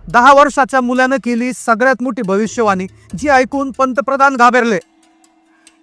10 वर्षाच्या मुलानं केली सगळ्यात मोठी भविष्यवाणी, जी ऐकून पंतप्रधान घाबरले.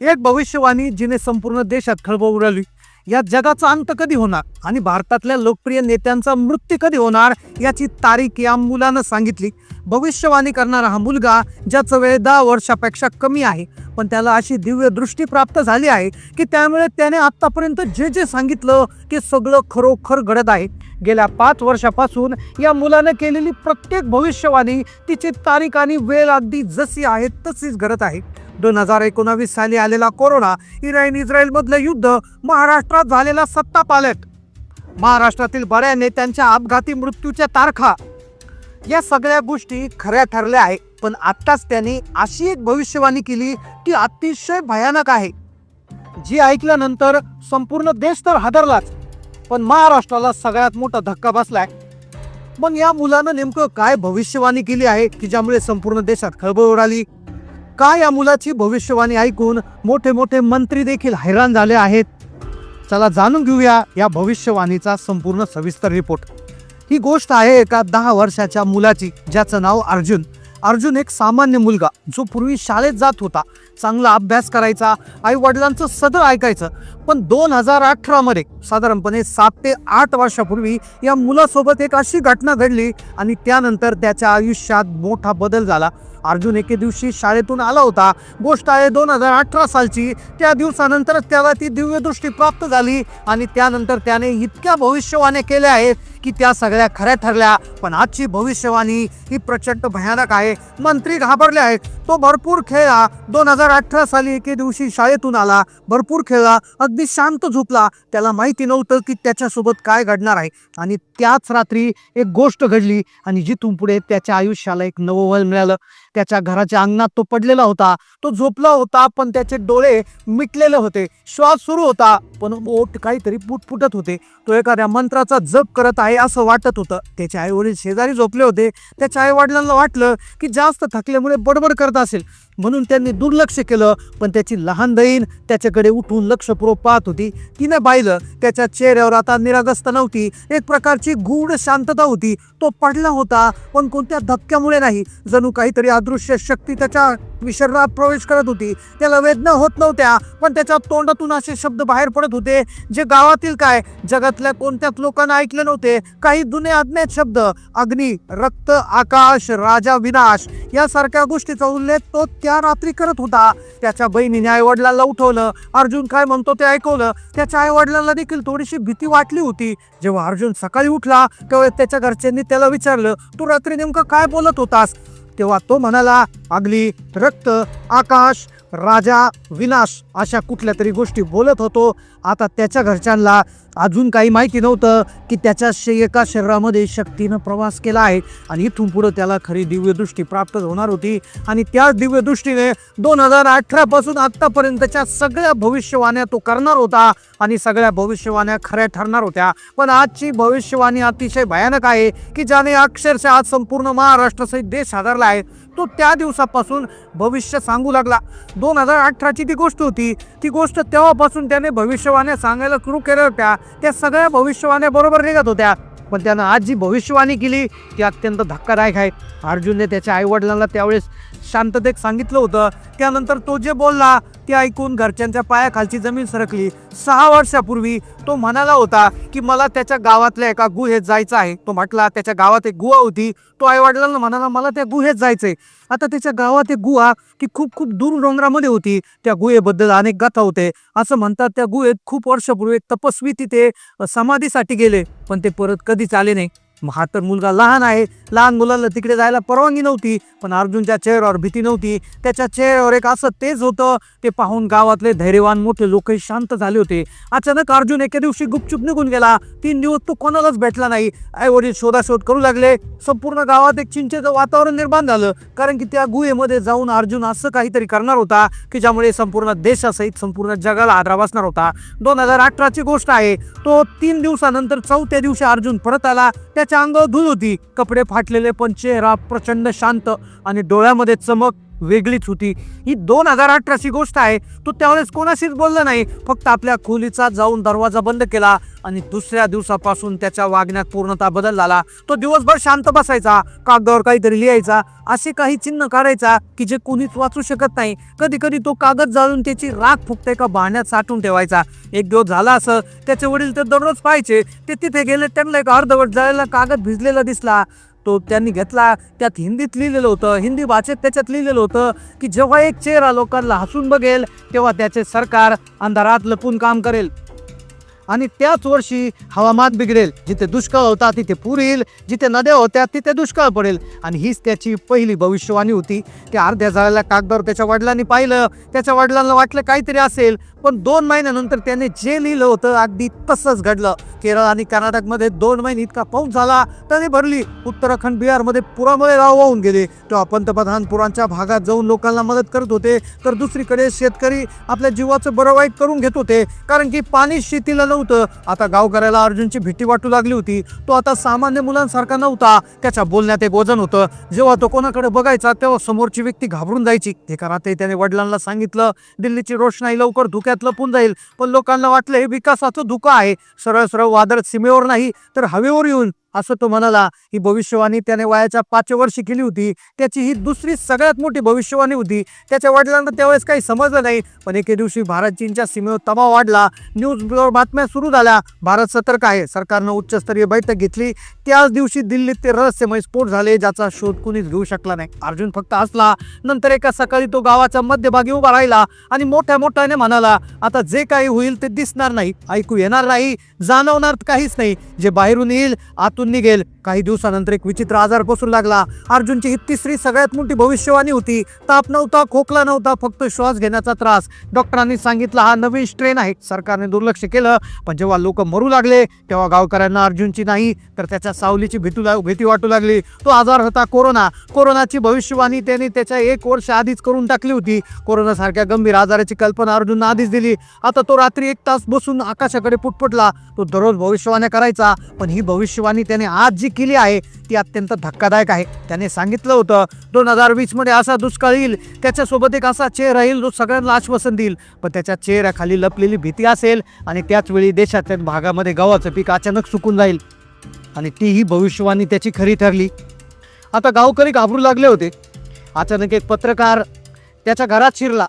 एक भविष्यवाणी जिने संपूर्ण देशात खळबळ उडवली. या जगाचा अंत कधी होणार आणि भारतातल्या लोकप्रिय नेत्यांचा मृत्यू कधी होणार याची तारीख या मुलानं सांगितली. भविष्यवाणी करणारा हा मुलगा, ज्याचं वय 10 वर्षापेक्षा कमी आहे, पण त्याला अशी दिव्य दृष्टी प्राप्त झाली आहे की त्यामुळे त्याने आतापर्यंत जे जे सांगितलं ते सगळं खरोखर घडत आहे. गेल्या 5 वर्षापासून या मुलानं केलेली प्रत्येक भविष्यवाणी, तिची तारीख आणि वेळ अगदी जशी आहे तशीच घडत आहे. 2019 साली आलेला कोरोना, इस्रायल मधलं युद्ध, महाराष्ट्रात झालेला सत्तापालट, महाराष्ट्रातील बऱ्या नेत्यांच्या अपघाती मृत्यूच्या तारखा, या सगळ्या गोष्टी खऱ्या ठरल्या आहे. पण आत्ताच त्याने अशी एक भविष्यवाणी केली ती अतिशय भयानक आहे, जी ऐकल्यानंतर संपूर्ण देश तर हादरलाच, पण महाराष्ट्राला सगळ्यात मोठा धक्का बसलाय. मग या मुलानं नेमकं काय भविष्यवाणी केली आहे की ज्यामुळे संपूर्ण देशात खळबळ उडाली? काय या मुलाची भविष्यवाणी ऐकून मोठे मोठे मंत्री देखील हैराण झाले आहेत? चला जाणून घेऊया या भविष्यवाणीचा संपूर्ण सविस्तर रिपोर्ट. ही गोष्ट आहे एका 10 वर्षाच्या मुलाची, ज्याचं नाव अर्जुन. अर्जुन एक सामान्य मुलगा, जो पूर्वी शाळेत जात होता, चांगला अभ्यास करायचा, आई वडिलांचं सगळं ऐकायचं. पण 2018 मध्ये साधारणपणे 7 ते 8 वर्षापूर्वी या मुलासोबत एक अशी घटना घडली आणि त्यानंतर त्याच्या आयुष्यात मोठा बदल झाला. अर्जुन एके दिवशी शाळेतून आला होता. गोष्ट आहे 2018 सालची. त्या दिवसानंतर त्याला ती दिव्य दृष्टी प्राप्त झाली आणि त्यानंतर त्याने इतक्या भविष्यवाण्या केल्या आहेत की त्या सगळ्या खऱ्या ठरल्या. पण आजची भविष्यवाणी ही प्रचंड भयानक आहे. मंत्री घाबरले आहेत. तो भरपूर खेळला. 2018 साली एके दिवशी शाळेतून आला, भरपूर खेळला, अगदी शांत झोपला. त्याला माहिती नव्हतं की त्याच्यासोबत काय घडणार आहे. आणि त्याच रात्री एक गोष्ट घडली आणि जिथून पुढे त्याच्या आयुष्याला एक नवं वळण मिळालं. त्याच्या घराच्या अंगणात तो पडलेला होता. तो झोपला होता, पण त्याचे डोळे मिटलेले होते. श्वास सुरू होता, पण ओठ काहीतरी पुटपुटत होते. तो एखाद्या मंत्राचा जप करत आहे असं वाटत होतं. त्याचे आई वडील शेजारी झोपले होते. त्याच्या आई वडिलांना वाटलं की जास्त थकल्यामुळे बडबड करत असेल, म्हणून त्यांनी दुर्लक्ष केलं. पण त्याची लहान बहीण त्याच्याकडे उठून लक्षपूर्वक पाहत होती. तिने पाहिलं त्याच्या चेहऱ्यावर आता निरागसता नव्हती, एक प्रकारची गूढ शांतता होती. तो पडला होता, पण कोणत्या धक्क्यामुळे नाही. जणू काहीतरी अदृश्य शक्ती त्याच्या शरीरात प्रवेश करत होती. त्याला वेदना होत नव्हत्या, पण त्याच्या तोंडातून असे शब्द बाहेर पडत होते जे गावातील काय, जगातल्या कोणत्याच लोकांना ऐकले नव्हते. काही जुने अज्ञात शब्द, अग्नी, रक्त, आकाश, राजा, विनाश यासारख्या गोष्टीचा उल्लेख तो त्या रात्री करत होता. त्याच्या बहिणीने आई वडिलांना उठवलं. अर्जुन काय म्हणतो ते ऐकवलं. त्याच्या आई वडिलांना देखील थोडीशी भीती वाटली होती. जेव्हा अर्जुन सकाळी उठला तेव्हा त्याच्या घरच्यांनी त्याला विचारलं, तू रात्री नेमकं काय बोलत होतास? तेव्हा तो म्हणाला, अग्नी, रक्त, आकाश, राजा, विनाश अशा कुठल्या तरी गोष्टी बोलत होतो. आता त्याच्या घरच्यांना अजून काही माहिती नव्हतं की त्याच्या एका शरीरामध्ये शक्तीनं प्रवास केला आहे आणि इथून पुढे त्याला खरी दिव्यदृष्टी प्राप्त होणार होती. आणि त्याच दिव्यदृष्टीने 2018 पासून आतापर्यंतच्या सगळ्या भविष्यवाण्या तो करणार होता आणि सगळ्या भविष्यवाण्या खऱ्या ठरणार होत्या. पण आजची भविष्यवाणी अतिशय भयानक आहे की ज्याने अक्षरशः आज संपूर्ण महाराष्ट्रासहित देश हादरला आहे. तो त्या दिवसापासून भविष्य सांगू लागला. 2018ची ती गोष्ट होती. ती गोष्ट तेव्हापासून त्याने भविष्यवाण्या सांगायला सुरू केल्या होत्या. त्या सगळ्या भविष्यवाण्या बरोबर निघत होत्या. पण त्यानं आज जी भविष्यवाणी केली ती अत्यंत धक्कादायक आहे. अर्जुनने त्याच्या आईवडिलांना त्यावेळेस शांततेत सांगितलं होतं. त्यानंतर तो जे बोलला ते ऐकून घरच्यांच्या पायाखालची जमीन सरकली. 6 वर्षापूर्वी तो म्हणाला होता की मला त्याच्या गावातल्या एका गुहेत जायचं आहे. तो म्हटला त्याच्या गावात एक गुहा होती. तो आई वडिलांना म्हणाला मला त्या गुहेत जायचंय. आता त्याच्या गावात एक गुहा की खूप दूर डोंगरामध्ये होती. त्या गुहेबद्दल अनेक गाथा होते. असं म्हणतात त्या गुहेत खूप वर्षापूर्वी एक तपस्वी तिथे समाधीसाठी गेले, पण ते परत कधीच आले नाही. हा तर मुलगा लहान आहे. लहान मुलाला तिकडे जायला परवानगी नव्हती. पण अर्जुनच्या चेहऱ्यावर भीती नव्हती. त्याच्या चेहऱ्यावर एक असं तेज होतं. ते पाहून गावातले धैर्यवान मोठे लोकही शांत झाले होते. अचानक अर्जुन एके दिवशी गुपचूप निघून गेला. 3 दिवस तो कोणालाच भेटला नाही. आई वडील शोधाशोध करू लागले. संपूर्ण गावात एक चिंतेचं वातावरण निर्माण झालं, कारण की त्या गुहेमध्ये जाऊन अर्जुन असं काहीतरी करणार होता की ज्यामुळे संपूर्ण देशासहित संपूर्ण जगाला आदरा बसणार होता. 2018ची गोष्ट आहे. तो 3 दिवसानंतर 4थ्या दिवशी अर्जुन परत आला. त्याच्या अंगावर धूळ होती, कपडे फाटलेले, पण चेहरा प्रचंड शांत आणि डोळ्यामध्ये चमक. वेगळीच होती. ही 2018ची गोष्ट आहे. तो त्यावेळेस कोणाशीच बोलला नाही, फक्त आपल्या खोलीचा जाऊन दरवाजा बंद केला आणि दुसऱ्या दिवसापासून त्याच्या वागण्यात पूर्णतः बदल झाला. तो दिवसभर शांत बसायचा, कागदावर काहीतरी लिहायचा, असे काही चिन्ह काढायचा की जे कोणीच वाचू शकत नाही. कधी कधी तो कागद जाळून त्याची राख फुकते एका भांड्यात साठवून ठेवायचा. एक दिवस झाला असं, त्याचे वडील ते दररोज पाहायचे. ते तिथे गेले, त्यांना एक अर्धवट जळलेला कागद भिजलेला दिसला. तो त्यांनी घेतला. त्यात हिंदीत लिहिलेलं होतं, हिंदी भाषेत त्याच्यात लिहिलेलं होतं की जेव्हा एक चेहरा लोकांना हसून बघेल तेव्हा त्याचे सरकार अंधारात लपून काम करेल आणि त्याच वर्षी हवामान बिघडेल. जिथे दुष्काळ होता तिथे पूर येईल, जिथे नद्या होत्या तिथे दुष्काळ पडेल. आणि हीच त्याची पहिली भविष्यवाणी होती. त्या अर्ध्या झालेल्या कागदावर त्याच्या वडिलांनी पाहिलं. त्याच्या वडिलांना वाटलं काहीतरी असेल, पण 2 महिन्यानंतर त्याने जे लिहिलं होतं अगदी तसंच घडलं. केरळ आणि कर्नाटकमध्ये 2 महिने इतका पाऊस झाला, त्याने भरली. उत्तराखंड, बिहारमध्ये पुरामुळे गाव वाहून गेले. तेव्हा पंतप्रधान पुरांच्या भागात जाऊन लोकांना मदत करत होते, तर दुसरीकडे शेतकरी आपल्या जीवाचं बरं वाईट करून घेत होते, कारण की पाणी शेतीला नव्हतं. आता गावकऱ्याला अर्जुनची भीती वाटू लागली होती. तो आता सामान्य मुलांसारखा नव्हता. त्याच्या बोलण्यात एक वजन होतं. जेव्हा तो कोणाकडे बघायचा तेव्हा समोरची व्यक्ती घाबरून जायची. एका रात्री त्याने वडिलांना सांगितलं, दिल्लीची रोषणाई लवकर धुक्यात लपून जाईल. पण लोकांना वाटलं हे विकासाचं धुकं आहे. सरळ सरळ वादळ सीमेवर नाही तर हवेवर येऊन, असं तो म्हणाला. ही भविष्यवाणी त्याने वयाच्या 5व्या वर्षी केली होती. त्याची ही दुसरी सगळ्यात मोठी भविष्यवाणी होती. त्याच्या वडिलांना त्यावेळेस काही समजलं नाही, पण एके दिवशी भारत चीनच्या सीमेवर तणाव वाढला. न्यूजवर बातम्या सुरू झाल्या, भारत सतर्क आहे. सरकारनं उच्चस्तरीय बैठक घेतली. त्याच दिवशी दिल्लीत ते रहस्यमय स्फोट झाले, ज्याचा शोध कुणीच घेऊ शकला नाही. अर्जुन फक्त हसला. नंतर एका सकाळी तो गावाच्या मध्यभागी उभा राहिला आणि मोठ्या मोठ्याने म्हणाला, आता जे काही होईल ते दिसणार नाही, ऐकू येणार नाही, जाणवणार काहीच नाही. जे बाहेरून येईल आतून निघेल. काही दिवसानंतर एक विचित्र आजार पसरू लागला. अर्जुनची ही तिसरी सगळ्यात मोठी भविष्यवाणी होती. ताप नव्हता, खोकला नव्हता, फक्त श्वास घेण्याचा त्रास. डॉक्टरांनी सांगितलं हा नवीन स्ट्रेन आहे. सरकारने दुर्लक्ष केलं. पण जेव्हा लोक मरू लागले तेव्हा गावकऱ्यांना अर्जुनची नाही तर त्याच्या सावलीची भीती वाटू लागली. तो आजार होता कोरोना. कोरोनाची भविष्यवाणी त्याने त्याच्या 1 वर्ष आधीच करून टाकली होती. कोरोनासारख्या गंभीर आजाराची कल्पना अर्जुनने आधीच दिली. आता तो रात्री 1 तास बसून आकाशाकडे पुटपुटला. तो दररोज भविष्यवाण्या करायचा, पण ही भविष्यवाणी त्याने आज जी केली आहे ती अत्यंत धक्कादायक आहे. त्याने सांगितलं होतं 2020 मध्ये असा दुष्काळ येईल, त्याच्यासोबत एक असा चेहरा येईल जो सगळ्यांना आश्वासन देईल, पण त्याच्या चेहऱ्याखाली लपलेली भीती असेल आणि त्याच वेळी देशाच्या भागामध्ये गव्हाचं पीक अचानक सुकून जाईल. आणि ती ही भविष्यवाणी त्याची खरी ठरली. आता गावकरी घाबरू लागले होते. अचानक एक पत्रकार त्याच्या घरात शिरला.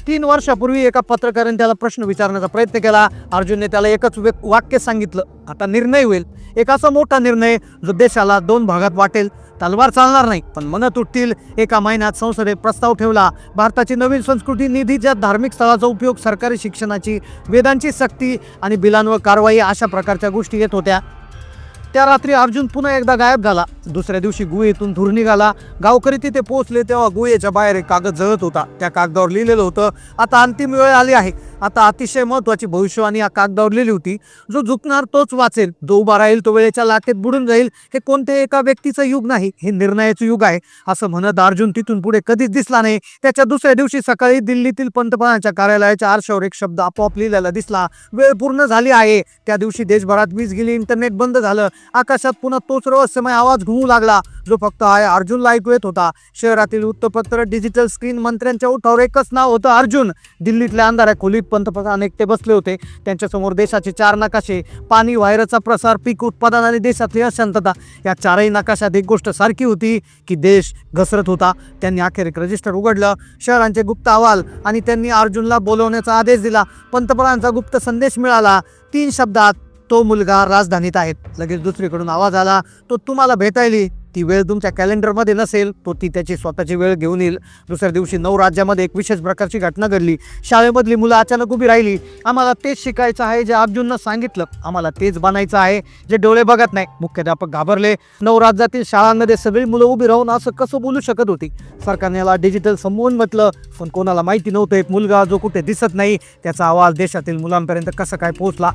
3 वर्षापूर्वी एका पत्रकाराने त्याला प्रश्न विचारण्याचा प्रयत्न केला. अर्जुनने त्याला एकच वाक्य सांगितलं, आता निर्णय होईल. एक असा मोठा निर्णय जो देशाला 2 भागात वाटेल. तलवार चालणार नाही, पण मनं तुटतील. एका महिन्यात संसदेत प्रस्ताव ठेवला. भारताची नवीन संस्कृती निधीच्या धार्मिक स्थळाचा उपयोग, सरकारी शिक्षणाची, वेदांची सक्ती आणि बिलांवर कारवाई अशा प्रकारच्या गोष्टी येत होत्या. त्या रात्री अर्जुन पुन्हा एकदा गायब झाला. दुसऱ्या दिवशी गुहेतून धूर निघाला. गावकरी तिथे पोहोचले तेव्हा गुहेच्या बाहेर एक कागद जळत होता. त्या कागदावर लिहिलेलं होतं, आता अंतिम वेळ आली आहे. आता अतिशय महत्त्वाची भविष्यवाणी या कागदावर लिहिली होती. जो झुकणार तोच वाचेल, जो उभा राहील तो वेळेच्या लाटेत बुडून जाईल. हे कोणत्याही एका व्यक्तीचं युग नाही, हे निर्णयाचं युग आहे. असं म्हणत अर्जुन तिथून पुढे कधीच दिसला नाही. त्याच्या दुसऱ्या दिवशी सकाळी दिल्लीतील पंतप्रधानांच्या कार्यालयाच्या आरशावर एक शब्द आपोआप लिहिलेला दिसला, वेळ पूर्ण झाली आहे. त्या दिवशी देशभरात वीज गेली, इंटरनेट बंद झालं. आकाशात पुन्हा तोच रहस्यमय आवाज घुमू लागला, जो फक्त अर्जुनला ऐकू येत होता. शहरातील वृत्तपत्र, डिजिटल स्क्रीन, मंत्र्यांच्या ओठावर एकच नाव होतं, अर्जुन. दिल्लीतल्या अंधाऱ्या खोलीत पंतप्रधान एकटे बसले होते. त्यांच्यासमोर देशाचे 4 नकाशे, पाणी, व्हायरसचा प्रसार, पीक उत्पादन आणि देशातली अशांतता. या 4ही नकाशात एक गोष्ट सारखी होती की देश घसरत होता. त्यांनी अखेर एक रजिस्टर उघडलं, शहरांचे गुप्त अहवाल, आणि त्यांनी अर्जुनला बोलवण्याचा आदेश दिला. पंतप्रधानांचा गुप्त संदेश मिळाला, 3 शब्दात, तो मुलगा राजधानीत आहे. लगेच दुसरीकडून आवाज आला, तो तुम्हाला भेटायली. ती वेळ तुमच्या कॅलेंडरमध्ये नसेल, तो ती त्याची स्वतःची वेळ घेऊन येईल. दुसऱ्या दिवशी 9 राज्यामध्ये एक विशेष प्रकारची घटना घडली. शाळेमधली मुलं अचानक उभी राहिली. आम्हाला तेच शिकायचं आहे जे अर्जुननं सांगितलं, आम्हाला तेच बनायचं आहे जे डोळे बघत नाही. मुख्याध्यापक घाबरले. 9 राज्यातील शाळांमध्ये सगळी मुलं उभी राहून असं कसं बोलू शकत होती. सरकारने याला डिजिटल संमोहन म्हटलं, पण कोणाला माहिती नव्हतं एक मुलगा जो कुठे दिसत नाही त्याचा आवाज देशातील मुलांपर्यंत कसा काय पोहोचला.